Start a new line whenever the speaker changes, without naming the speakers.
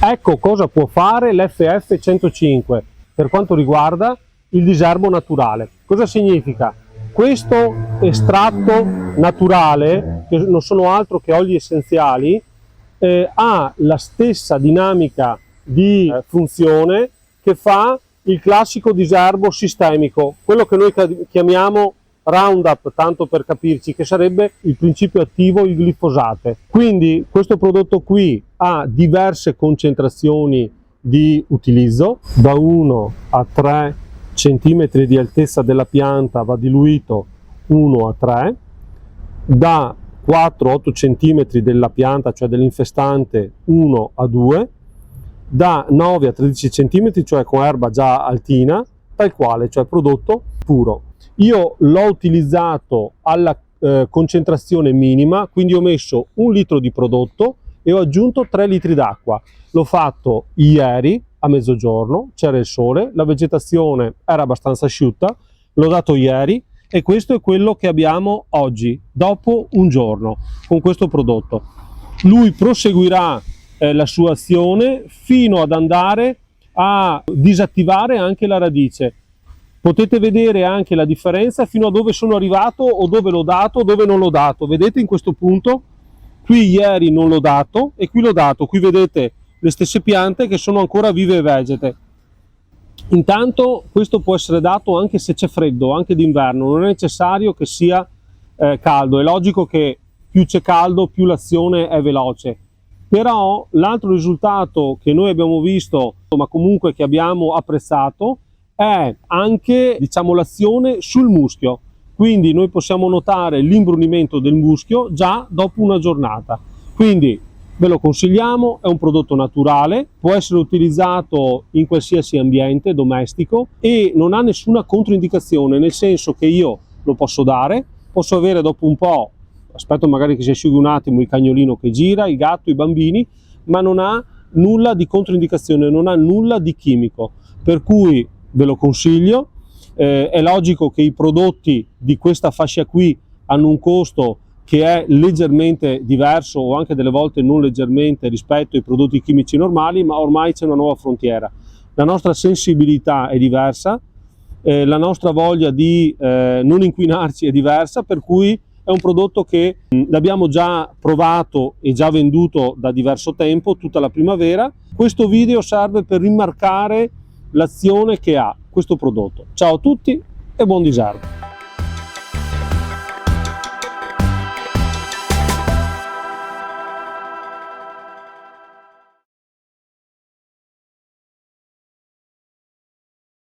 Ecco cosa può fare l'FF 105 per quanto riguarda il diserbo naturale. Cosa significa? Questo estratto naturale, che non sono altro che oli essenziali, ha la stessa dinamica di funzione che fa il classico diserbo sistemico, quello che noi chiamiamo Roundup, tanto per capirci, che sarebbe il principio attivo, il glifosate. Quindi questo prodotto qui ha diverse concentrazioni di utilizzo, da 1 a 3 cm di altezza della pianta va diluito 1 a 3, da 4-8 cm della pianta, cioè dell'infestante, 1 a 2, da 9 a 13 cm, cioè con erba già altina, tal quale, cioè prodotto puro. Io l'ho utilizzato alla concentrazione minima, quindi ho messo 1 litro di prodotto e ho aggiunto 3 litri d'acqua. L'ho fatto ieri a mezzogiorno, c'era il sole, la vegetazione era abbastanza asciutta, l'ho dato ieri e questo è quello che abbiamo oggi, dopo un giorno, con questo prodotto. Lui proseguirà la sua azione fino ad andare a disattivare anche la radice. Potete vedere anche la differenza fino a dove sono arrivato o dove l'ho dato o dove non l'ho dato. Vedete in questo punto? Qui ieri non l'ho dato e qui l'ho dato. Qui vedete le stesse piante che sono ancora vive e vegete. Intanto questo può essere dato anche se c'è freddo, anche d'inverno, non è necessario che sia caldo. È logico che più c'è caldo più l'azione è veloce. Però l'altro risultato che noi abbiamo visto, ma comunque che abbiamo apprezzato, è anche, diciamo, l'azione sul muschio. Quindi noi possiamo notare l'imbrunimento del muschio già dopo una giornata. Quindi ve lo consigliamo, è un prodotto naturale, può essere utilizzato in qualsiasi ambiente domestico e non ha nessuna controindicazione, nel senso che io lo posso dare, posso avere dopo un po', aspetto magari che si asciughi un attimo, il cagnolino che gira, il gatto, i bambini, ma non ha nulla di controindicazione, non ha nulla di chimico, per cui ve lo consiglio. È logico che i prodotti di questa fascia qui hanno un costo che è leggermente diverso o anche delle volte non leggermente rispetto ai prodotti chimici normali, ma ormai c'è una nuova frontiera. La nostra sensibilità è diversa, la nostra voglia di non inquinarci è diversa, per cui è un prodotto che l'abbiamo già provato e già venduto da diverso tempo, tutta la primavera. Questo video serve per rimarcare l'azione che ha questo prodotto. Ciao a tutti e buon diserbo!